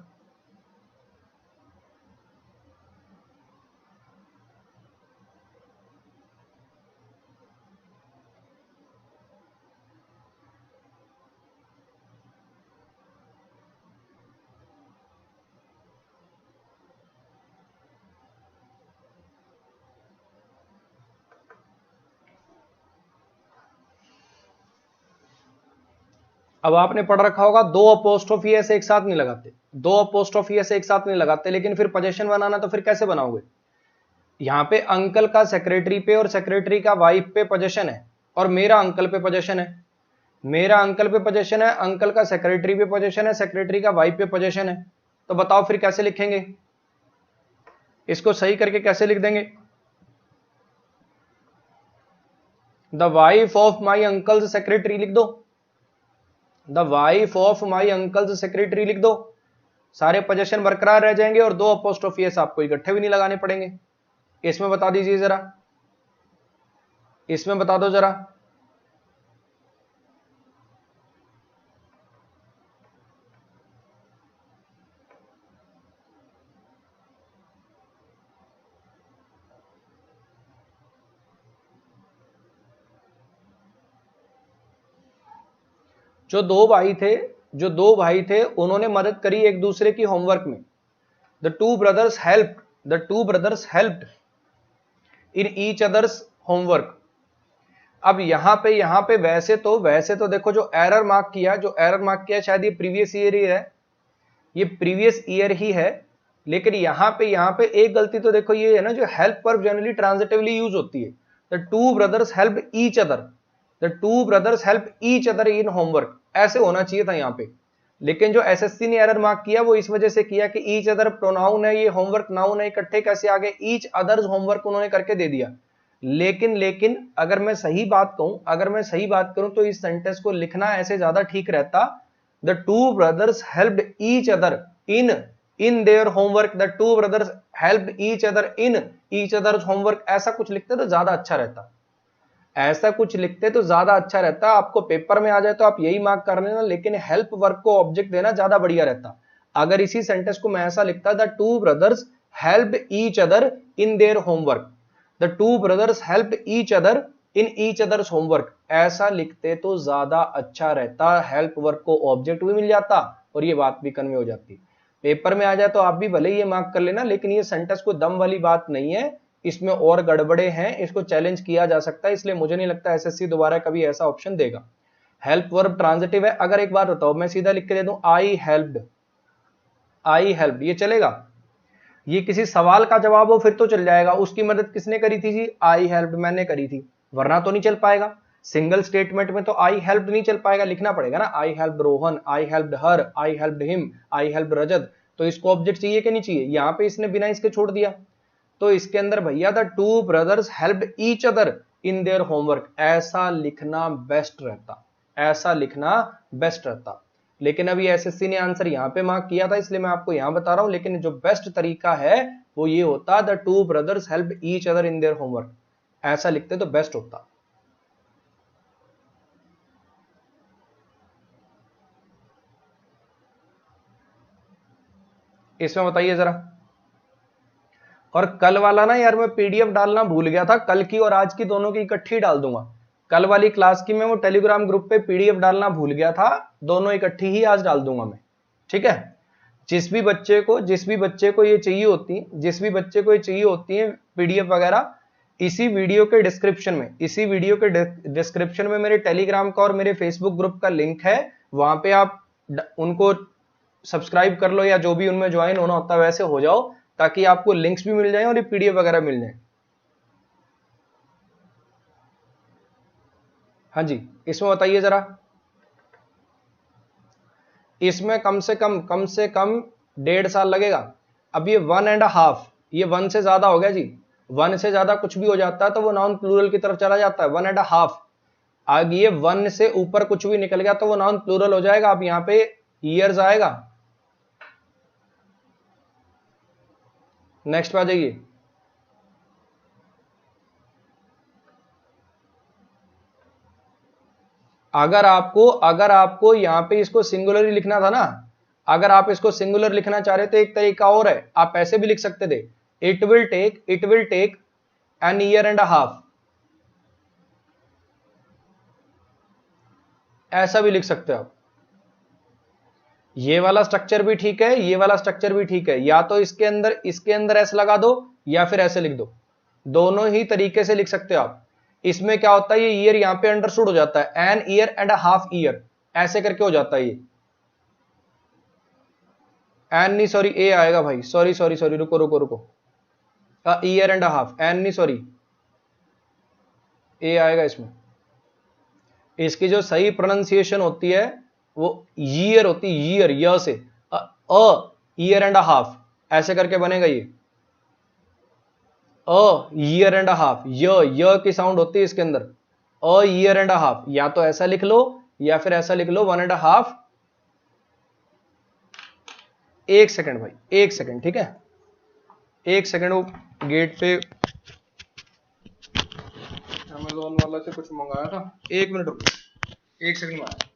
अब आपने पढ़ रखा होगा दो अपोस्ट्रोफी ऐसे एक साथ नहीं लगाते, दो अपोस्ट्रोफी ऐसे एक साथ नहीं लगाते, लेकिन फिर पोजीशन बनाना तो फिर कैसे बनाओगे। यहाँ पे अंकल का सेक्रेटरी पे और सेक्रेटरी का वाइफ पे पोजीशन है, और मेरा अंकल पे पोजीशन है, मेरा अंकल पे पोजीशन है, अंकल का सेक्रेटरी पे पोजीशन है, सेक्रेटरी का वाइफ पे पोजीशन है। तो बताओ फिर कैसे लिखेंगे, इसको सही करके कैसे लिख देंगे। The wife of my uncle's secretary लिख दो, the wife of my uncle's secretary लिख दो, सारे पोजीशन बरकरार रह जाएंगे और दो अपोस्ट्रोफी एस आपको इकट्ठे भी नहीं लगाने पड़ेंगे। इसमें बता दीजिए जरा, इसमें बता दो जरा। जो दो भाई थे उन्होंने मदद करी एक दूसरे की होमवर्क में। The two brothers helped in each others homework. अब यहां पे वैसे तो देखो जो एरर मार्क किया शायद ये प्रीवियस ईयर ही है, ये प्रीवियस ईयर ही है। लेकिन यहां पे एक गलती तो देखो ये है ना, जो help verb generally transitively use होती है। The two brothers help each other, the two brothers help each other in homework, ऐसे होना चाहिए था यहाँ पे। लेकिन जो एसएससी ने एरर मार्क किया वो इस वजह से किया कि ईच अदर प्रोनाउन है, ये होमवर्क नाउन है, इकट्ठे कैसे आ गए, ईच अदर्स होमवर्क उन्होंने करके दे दिया। लेकिन अगर मैं सही बात करूं तो इस सेंटेंस को लिखना ऐसे ज्यादा ठीक रहता, the two brothers helped each other in their homework, the two brothers helped each other in each others homework, ऐसा कुछ लिखते तो ज्यादा अच्छा रहता, ऐसा कुछ लिखते तो ज्यादा अच्छा रहता। आपको पेपर में आ जाए तो आप यही मार्क कर लेना, लेकिन हेल्प वर्ब को ऑब्जेक्ट देना ज्यादा बढ़िया रहता। अगर इसी सेंटेंस को मैं ऐसा लिखता, the two brothers helped each other in their homework, the two brothers helped each other in each others homework, ऐसा लिखते तो ज्यादा अच्छा रहता। हेल्प वर्ब को ऑब्जेक्ट भी मिल जाता और ये बात भी कन्वे हो जाती। पेपर में आ जाए तो आप भी भले ये मार्क कर लेना, लेकिन ये सेंटेंस कोई दम वाली बात नहीं है, इसमें और गड़बड़े हैं, इसको चैलेंज किया जा सकता है। इसलिए मुझे नहीं लगता एसएससी दोबारा कभी ऐसा ऑप्शन देगा। हेल्प वर्ब ट्रांजिटिव है। अगर एक बात बताओ, मैं सीधा लिख के दे दूं आई हेल्प्ड, ये चलेगा? ये किसी सवाल का जवाब हो फिर तो चल जाएगा, उसकी मदद किसने करी थी जी, आई हेल्प्ड मैंने करी थी, वरना तो नहीं चल पाएगा। सिंगल स्टेटमेंट में तो आई हेल्प्ड नहीं चल पाएगा, लिखना पड़ेगा ना I helped Rohan, I helped her, I helped him, I helped Rajat. तो इसको ऑब्जेक्ट चाहिए कि नहीं चाहिए, यहाँ पे इसने बिना इसके छोड़ दिया। तो इसके अंदर भैया the two brothers help each other in their homework, ऐसा लिखना बेस्ट रहता, ऐसा लिखना बेस्ट रहता। लेकिन अभी एसएससी ने आंसर यहाँ पे मार्क किया था, इसलिए मैं आपको यहाँ बता रहा हूं। लेकिन जो बेस्ट तरीका है वो ये होता, the two brothers help each other in their homework, ऐसा लिखते तो बेस्ट होता। इसमें बताइए जरा। और कल वाला ना यार मैं पीडीएफ डालना भूल गया था, कल की और आज की दोनों की इकट्ठी डाल दूंगा। कल वाली क्लास की मैं वो टेलीग्राम ग्रुप पे पीडीएफ डालना भूल गया था, दोनों इकट्ठी ही आज डाल दूंगा मैं, ठीक है। जिस भी बच्चे को ये चाहिए होती है, जिस भी बच्चे को ये चाहिए होती है पीडीएफ वगैरह, इसी वीडियो के डिस्क्रिप्शन में मेरे टेलीग्राम का और मेरे फेसबुक ग्रुप का लिंक है, वहां पे आप उनको सब्सक्राइब कर लो, या जो भी उनमें ज्वाइन होना होता है वैसे हो जाओ, ताकि आपको लिंक्स भी मिल जाए और ये पीडीएफ वगैरह मिल जाए। हाँ जी, इसमें बताइए जरा। इसमें कम से कम 1.5 साल लगेगा। अब ये 1.5, ये 1 से ज्यादा हो गया जी, 1 से ज्यादा कुछ भी हो जाता है तो वो नाउन प्लूरल की तरफ चला जाता है। 1.5, आगे ये 1 से ऊपर कुछ भी निकल गया तो वो नाउन प्लूरल हो जाएगा। अब यहाँ पे ईयर्स आएगा। नेक्स्ट पे आ जाइए। अगर आपको यहाँ पे इसको सिंगुलर ही लिखना था ना, अगर आप इसको सिंगुलर लिखना चाह रहे थे, एक तरीका और है, आप ऐसे भी लिख सकते थे, it will take an year and a half, ऐसा भी लिख सकते हो आप। ये वाला स्ट्रक्चर भी ठीक है, ये वाला स्ट्रक्चर भी ठीक है, या तो इसके अंदर ऐसे लगा दो या फिर ऐसे लिख दो, दोनों ही तरीके से लिख सकते हो आप। इसमें क्या होता है, ये ईयर यहां पे अंडरस्टूड हो जाता है, an year and a half year, ऐसे करके हो जाता है ये। एन नहीं सॉरी, ए आएगा भाई, सॉरी, रुको, year and a half, an नहीं सॉरी, ए आएगा इसमें। इसकी जो सही प्रोनाउंसिएशन होती है वो ईयर होती है, ईयर, य से, ईयर एंड अ हाफ, ऐसे करके बनेगा ये, ईयर एंड अ हाफ, य की साउंड होती है इसके अंदर, ईयर एंड अ हाफ। या तो ऐसा लिख लो या फिर ऐसा लिख लो, 1.5। 1 सेकंड भाई, 1 सेकंड, ठीक है, 1 सेकंड। वो गेट पे अमेज़न वाला से कुछ मंगाया था, 1 मिनट रुको, 1 सेकंड में आया।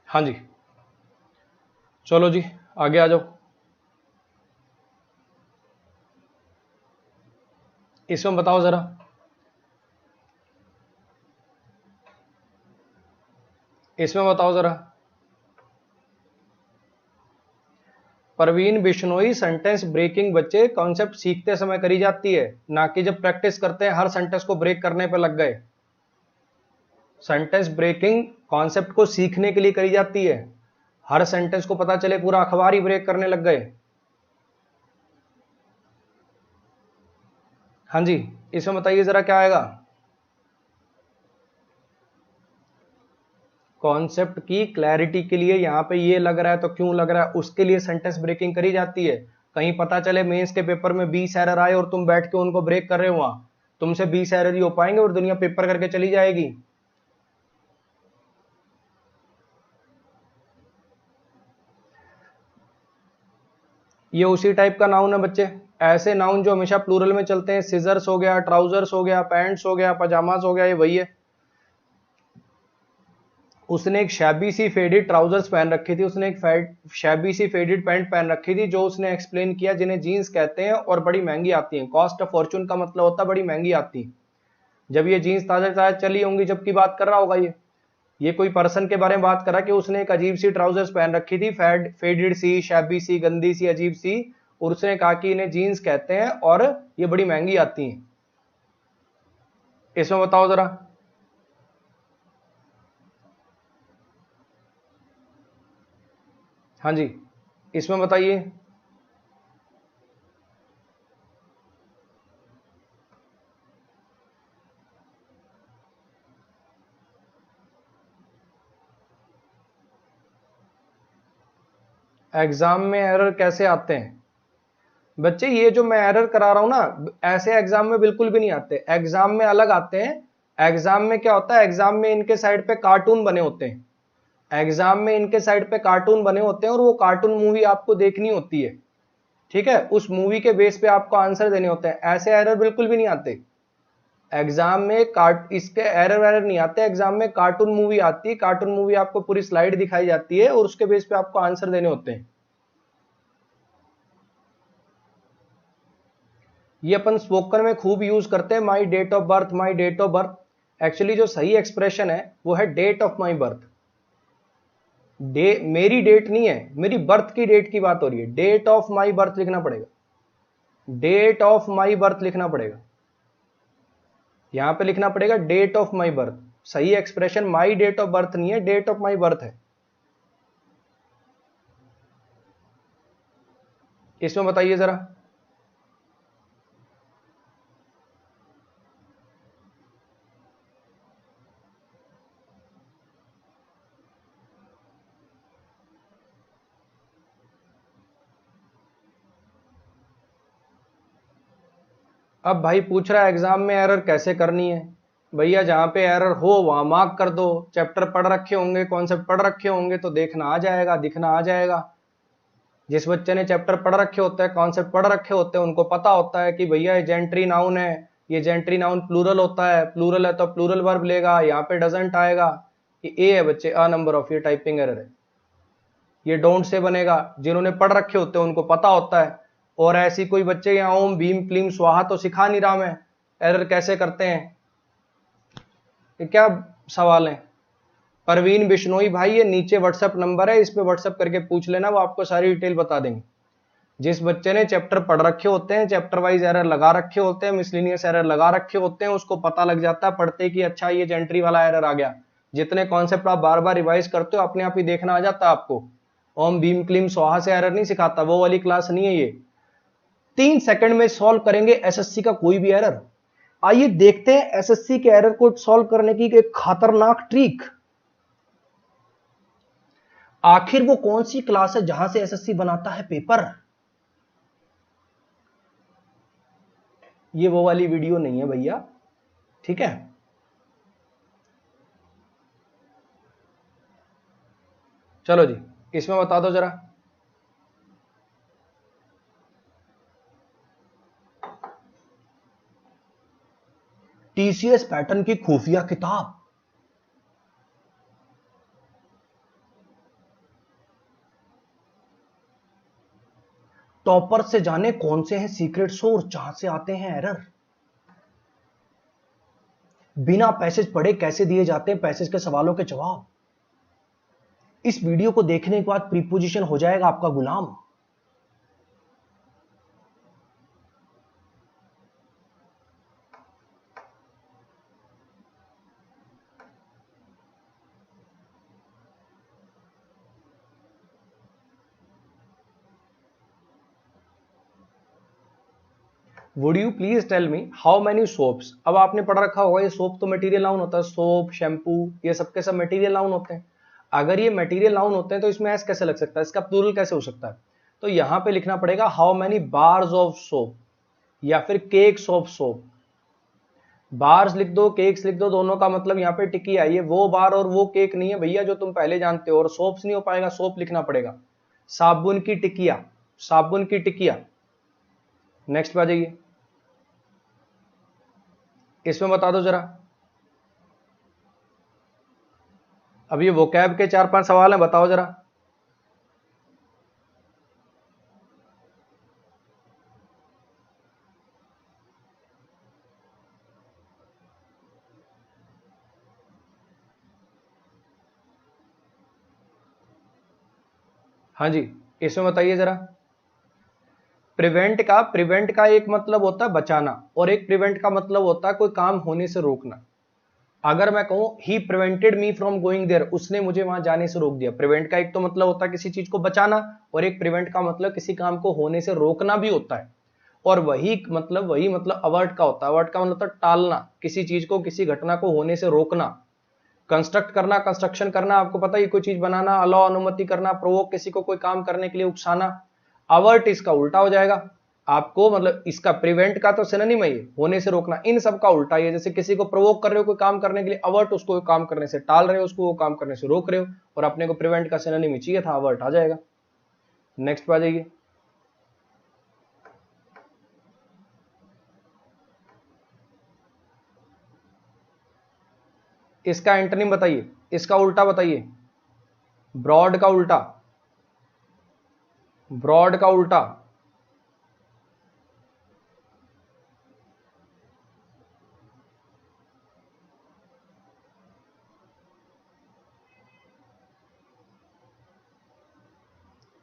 हाँ जी, चलो जी आगे आ जाओ। इसमें बताओ जरा, इसमें बताओ जरा। परवीन बिश्नोई, सेंटेंस ब्रेकिंग बच्चे कॉन्सेप्ट सीखते समय करी जाती है, ना कि जब प्रैक्टिस करते हैं हर सेंटेंस को ब्रेक करने पर लग गए। सेंटेंस ब्रेकिंग कॉन्सेप्ट को सीखने के लिए करी जाती है, हर सेंटेंस को पता चले पूरा अखबार ही ब्रेक करने लग गए। हाँ जी, इसमें बताइए जरा क्या आएगा। कॉन्सेप्ट की क्लैरिटी के लिए यहां पे ये लग रहा है तो क्यों लग रहा है, उसके लिए सेंटेंस ब्रेकिंग करी जाती है। कहीं पता चले मेंस के पेपर में 20 एरर आए और तुम बैठ के उनको ब्रेक कर रहे हो, वहां तुमसे 20 एरर ही हो पाएंगे और दुनिया पेपर करके चली जाएगी। ये उसी टाइप का नाउन है बच्चे। ऐसे नाउन जो हमेशा प्लूरल में चलते हैं, सीजर्स हो गया, ट्राउजर्स हो गया, पैंट्स हो गया, पजामास हो गया, ये वही है। उसने एक शैबी सी फेडेड ट्राउजर्स पहन रखी थी, उसने एक शैबी सी फेडेड पैंट पहन रखी थी, जो उसने एक्सप्लेन किया, जिन्हें जीन्स कहते हैं और बड़ी महंगी आती हैं। कॉस्ट ऑफ फॉर्चून का मतलब होता है बड़ी महंगी आती है। जब ये जीन्स ताजा ताजा चली होंगी जब की बात कर रहा होगा ये कोई पर्सन के बारे में बात करा कि उसने एक अजीब सी ट्राउजर्स पहन रखी थी, फेडेड सी, शैबी सी, गंदी सी, अजीब सी, और उसने कहा कि इन्हें जीन्स कहते हैं और ये बड़ी महंगी आती हैं। इसमें बताओ जरा। हाँ जी, इसमें बताइए। एग्जाम में एरर कैसे आते हैं बच्चे? ये जो मैं एरर करा रहा हूं ना, ऐसे एग्जाम में बिल्कुल भी नहीं आते। एग्जाम में अलग आते हैं। एग्जाम में क्या होता है, एग्जाम में इनके साइड पे कार्टून बने होते हैं। एग्जाम में इनके साइड पे कार्टून बने होते हैं और वो कार्टून मूवी आपको देखनी होती है, ठीक है? उस मूवी के बेस पे आपको आंसर देने होते हैं। ऐसे एरर बिल्कुल भी नहीं आते एग्जाम में। इसके एरर नहीं आते। एग्जाम में कार्टून मूवी आती है, कार्टून मूवी आपको पूरी स्लाइड दिखाई जाती है और उसके बेस पे आपको आंसर देने होते हैं। ये अपन स्पोकन में खूब यूज करते हैं, my date of birth, my date of birth. Actually जो सही एक्सप्रेशन है वो है डेट ऑफ माई बर्थ। मेरी डेट नहीं है, मेरी बर्थ की डेट की बात हो रही है। डेट ऑफ माई बर्थ लिखना पड़ेगा, डेट ऑफ माई बर्थ लिखना पड़ेगा। यहां पे लिखना पड़ेगा डेट ऑफ माई बर्थ। सही expression my date of birth नहीं है, डेट ऑफ माई बर्थ है। इसमें बताइए जरा। अब भाई पूछ रहा है एग्जाम में एरर कैसे करनी है। भैया जहां पे एरर हो वहां मार्क कर दो। चैप्टर पढ़ रखे होंगे, कॉन्सेप्ट पढ़ रखे होंगे तो देखना आ जाएगा, दिखना आ जाएगा। जिस बच्चे ने चैप्टर पढ़ रखे होते हैं, कॉन्सेप्ट पढ़ रखे होते हैं, उनको पता होता है कि भैया ये जेंट्री नाउन है, ये जेंट्री नाउन प्लूरल होता है, प्लूरल है तो प्लूरल वर्ब लेगा, यहाँ पे डजंट आएगा। ये ए है बच्चे, अ नंबर ऑफ, ये टाइपिंग एरर है। ये डोंट से बनेगा। जिन्होंने पढ़ रखे होते हैं उनको पता होता है। और ऐसी कोई बच्चे यहाँ ओम भीम क्लीम स्वाहा तो सिखा नहीं रहा मैं, एरर कैसे करते हैं। ये क्या सवाल है? परवीन बिश्नोई भाई, ये नीचे व्हाट्सएप नंबर है, इस पे व्हाट्सएप करके पूछ लेना, वो आपको सारी डिटेल बता देंगे। जिस बच्चे ने चैप्टर पढ़ रखे होते हैं, चैप्टर वाइज एरर लगा रखे होते हैं, मिसलिनियस एरर लगा रखे होते हैं, उसको पता लग जाता है पढ़ते कि अच्छा ये जेंट्री वाला एरर आ गया। जितने कॉन्सेप्ट आप बार बार रिवाइज करते हो अपने आप ही देखना आ जाता है आपको। ओम भीम क्लीम स्वाहा से एरर नहीं सिखाता, वो वाली क्लास नहीं है ये। 3 सेकंड में सॉल्व करेंगे एसएससी का कोई भी एरर। आइए देखते हैं एसएससी के एरर को सॉल्व करने की एक खतरनाक ट्रिक। आखिर वो कौन सी क्लास है जहां से एसएससी बनाता है पेपर? ये वो वाली वीडियो नहीं है भैया, ठीक है? चलो जी, इसमें बता दो जरा। टीसीएस पैटर्न की खुफिया किताब। टॉपर से जाने कौन से हैं सीक्रेट सोर्स जहां से आते हैं एरर। बिना पैसेज पढ़े कैसे दिए जाते हैं पैसेज के सवालों के जवाब। इस वीडियो को देखने के बाद प्रीपोजिशन हो जाएगा आपका गुलाम। Would you please tell me how many soaps? अब आपने पढ़ रखा होगा ये सोप तो मटेरियल नाउन होता है, सोप, शैम्पू, ये सबके सब मटेरियल नाउन होते हैं। अगर ये मटेरियल नाउन होते हैं तो इसमें एस कैसे लग सकता है, इसका प्लूरल कैसे हो सकता है? तो यहां पे लिखना पड़ेगा how many bars of soap या फिर केक्स ऑफ सोप। बार्स लिख दो, केक्स लिख दो, दोनों का मतलब यहाँ पे टिकी आई है। वो बार और वो केक नहीं है भैया जो तुम पहले जानते हो, और सोप्स नहीं हो पाएगा, सोप लिखना पड़ेगा। साबुन की टिकिया, साबुन की टिकिया। नेक्स्ट पे आ जाइए, इसमें बता दो जरा। अब ये वोकैब के 4-5 सवाल हैं, बताओ जरा। हाँ जी, इसमें बताइए जरा। प्रिवेंट का एक मतलब होता है बचाना, और एक प्रिवेंट का मतलब होता है कोई काम होने से रोकना। अगर मैं कहूं he prevented me from going there, उसने मुझे वहां जाने से रोक दिया। प्रिवेंट का एक तो मतलब होता है किसी चीज को बचाना, और एक प्रिवेंट का मतलब किसी काम को होने से रोकना भी होता है। और वही मतलब अवर्ट का होता है। अवर्ट का मतलब होता है टालना, किसी चीज को, किसी घटना को होने से रोकना। कंस्ट्रक्ट करना, कंस्ट्रक्शन करना, आपको पता है कोई चीज बनाना, अलाउ अनुमति करना, प्रोवोक किसी को कोई काम करने के लिए उकसाना। अवर्ट इसका उल्टा हो जाएगा आपको, मतलब इसका प्रिवेंट का तो सिनोनिम है ये, होने से रोकना। इन सब का उल्टा ये, जैसे किसी को प्रोवोक कर रहे हो कोई काम करने के लिए, अवर्ट उसको काम करने से टाल रहे हो, उसको वो काम करने से रोक रहे हो, और अपने को प्रिवेंट का सिनोनिम ही चाहिए था, अवर्ट आ जाएगा। नेक्स्ट पे आ जाइए। इसका एंटोनिम बताइए, इसका उल्टा बताइए। ब्रॉड का उल्टा, ब्रॉड का उल्टा।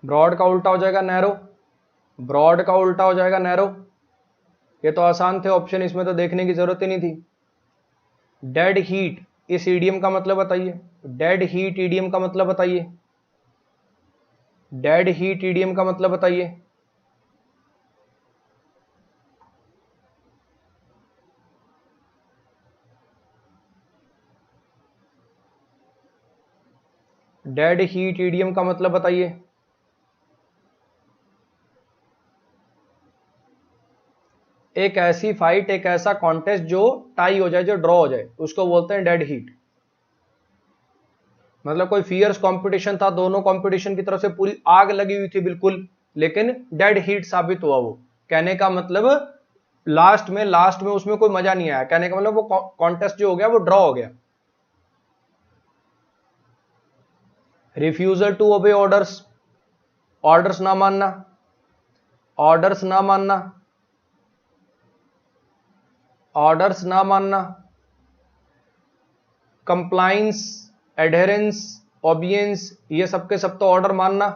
ब्रॉड का उल्टा हो जाएगा नैरो। ब्रॉड का उल्टा हो जाएगा नैरो। ये तो आसान थे ऑप्शन, इसमें तो देखने की जरूरत ही नहीं थी। डेड हीट, इस ईडियम का मतलब बताइए। डेड हीट ईडियम का मतलब बताइए। डेड हीट ईडियम का मतलब बताइए। डेड हीट ईडियम का मतलब बताइए। एक ऐसी फाइट, एक ऐसा कॉन्टेस्ट जो टाई हो जाए, जो ड्रॉ हो जाए, उसको बोलते हैं डेड हीट। मतलब कोई फियर्स कंपटीशन था, दोनों कंपटीशन की तरफ से पूरी आग लगी हुई थी बिल्कुल, लेकिन डेड हीट साबित हुआ वो। कहने का मतलब लास्ट में उसमें कोई मजा नहीं आया। कहने का मतलब वो कॉन्टेस्ट जो हो गया वो ड्रॉ हो गया। Refusal to obey orders, orders ना मानना, ऑर्डर्स ना मानना, ऑर्डर्स ना मानना। कंप्लाइंस, एडहेरेंस, ओबियंस, ये सबके सब तो ऑर्डर मानना।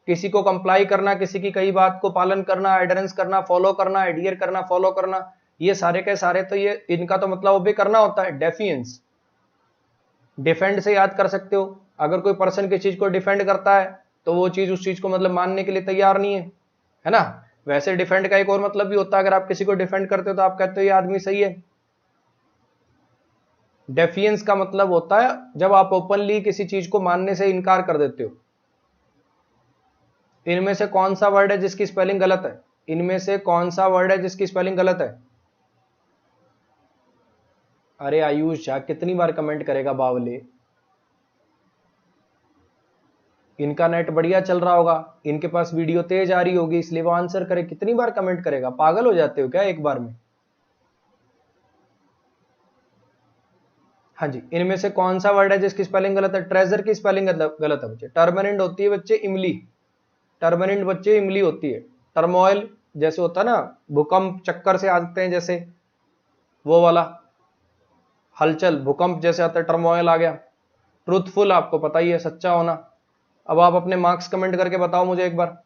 किसी को कंप्लाई करना, किसी की कई बात को पालन करना, एडहेरेंस करना, फॉलो करना, एडहियर करना, फॉलो करना, ये सारे के सारे तो ये इनका तो मतलब ओबे करना होता है। डेफिएंस, डिफेंड से याद कर सकते हो। अगर कोई पर्सन किसी चीज को डिफेंड करता है तो वो चीज उस चीज को मतलब मानने के लिए तैयार नहीं है ना। वैसे डिफेंड का एक और मतलब भी होता है, अगर आप किसी को डिफेंड करते हो तो आप कहते हो ये आदमी सही है। डेफिएंस का मतलब होता है जब आप ओपनली किसी चीज को मानने से इनकार कर देते हो। इनमें से कौन सा वर्ड है जिसकी स्पेलिंग गलत है? इनमें से कौन सा वर्ड है जिसकी स्पेलिंग गलत है? अरे आयुष झा, कितनी बार कमेंट करेगा बावले। इनका नेट बढ़िया चल रहा होगा, इनके पास वीडियो तेज आ रही होगी, इसलिए वो आंसर करे। कितनी बार कमेंट करेगा? पागल हो जाते हो क्या एक बार में? हाँ जी, इनमें से कौन सा वर्ड है जिसकी स्पेलिंग गलत है? ट्रेजर की स्पेलिंग गलत है बच्चे। टर्मनेंट होती है बच्चे इमली, टर्मनेंट बच्चे इमली होती है। टर्मोइल जैसे होता है ना, भूकंप चक्कर से आते हैं जैसे, वो वाला हलचल, भूकंप जैसे आता है, टर्मोइल आ गया। ट्रूथफुल आपको पता ही है, सच्चा होना। अब आप अपने मार्क्स कमेंट करके बताओ मुझे एक बार,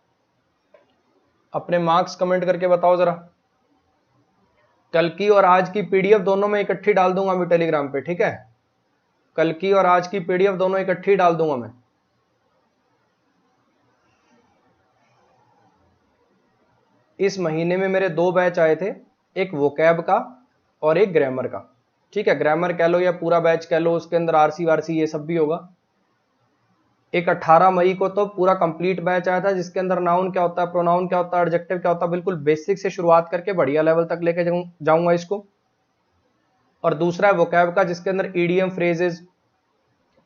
अपने मार्क्स कमेंट करके बताओ जरा। कल की और आज की पीडीएफ दोनों में इकट्ठी डाल दूंगा मैं टेलीग्राम पे, ठीक है? कल की और आज की पीडीएफ दोनों इकट्ठी डाल दूंगा मैं। इस महीने में मेरे 2 बैच आए थे, एक वोकैब का और एक ग्रामर का, ठीक है? ग्रामर कह लो या पूरा बैच कह लो, उसके अंदर आरसी वारसी ये सब भी होगा। एक 18 मई को तो पूरा कंप्लीट बैच आया था, जिसके अंदर नाउन क्या होता है, प्रोनाउन क्या होता है, एडजेक्टिव क्या होता है, बिल्कुल बेसिक से शुरुआत करके बढ़िया लेवल तक लेके जाऊंगा इसको। और दूसरा है वोकैब का, जिसके अंदर idioms, phrases,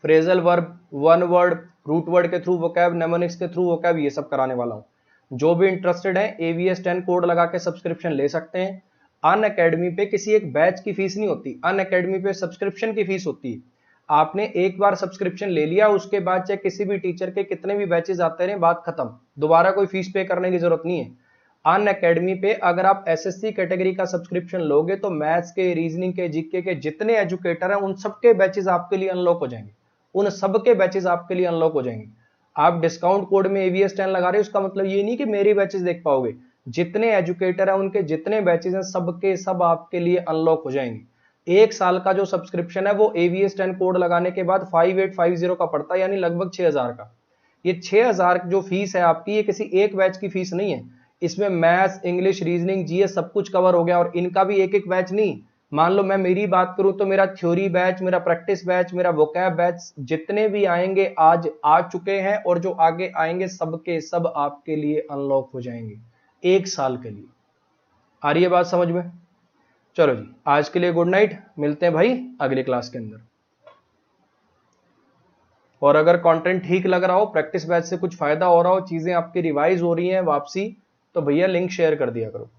phrasal verb, one word, root word के थ्रू वोकैब, नेमोनिक्स के थ्रू वोकैब, ये सब कराने वाला हूं। जो भी इंटरेस्टेड है AVS 10 कोड लगा के सब्सक्रिप्शन ले सकते हैं। अनअकैडमी पे किसी एक बैच की फीस नहीं होती, अनअकैडमी पे सब्सक्रिप्शन की फीस होती है। आपने एक बार सब्सक्रिप्शन ले लिया, उसके बाद चाहे किसी भी टीचर के कितने भी बैचेस आते रहे, बात खत्म, दोबारा कोई फीस पे करने की जरूरत नहीं है। अनअकैडमी पे अगर आप SSC कैटेगरी का सब्सक्रिप्शन लोगे तो मैथ्स के, रीजनिंग के, जीके के जितने एजुकेटर हैं उन सबके बैचेस आपके लिए अनलॉक हो जाएंगे, उन सबके बैचेस आपके लिए अनलॉक हो जाएंगे। आप डिस्काउंट कोड में AVS 10 लगा रहे हो, उसका मतलब ये नहीं कि मेरी बैचेस देख पाओगे, जितने एजुकेटर हैं उनके जितने बैचेस हैं सबके सब आपके लिए अनलॉक हो जाएंगे। एक साल का जो सब्सक्रिप्शन है वो AVS 10 कोड लगाने के बाद 5850 का पड़ता है, यानी लगभग 6000 का। ये 6000 जो फीस है आपकी, ये किसी एक बैच की फीस नहीं है। इसमें मैथ्स, इंग्लिश, रीजनिंग, GS सब कुछ कवर हो गया। और इनका भी एक एक बैच नहीं, मान लो मैं मेरी बात करूं तो मेरा थ्योरी बैच, मेरा प्रैक्टिस बैच, मेरा वोकैब बैच, जितने भी आएंगे आज आ चुके हैं और जो आगे आएंगे सबके सब आपके लिए अनलॉक हो जाएंगे एक साल के लिए। आ रही है बात समझ में? चलो जी, आज के लिए गुड नाइट, मिलते हैं भाई अगली क्लास के अंदर। और अगर कंटेंट ठीक लग रहा हो, प्रैक्टिस बैच से कुछ फायदा हो रहा हो, चीजें आपकी रिवाइज हो रही हैं, वापसी, तो भैया लिंक शेयर कर दिया करो।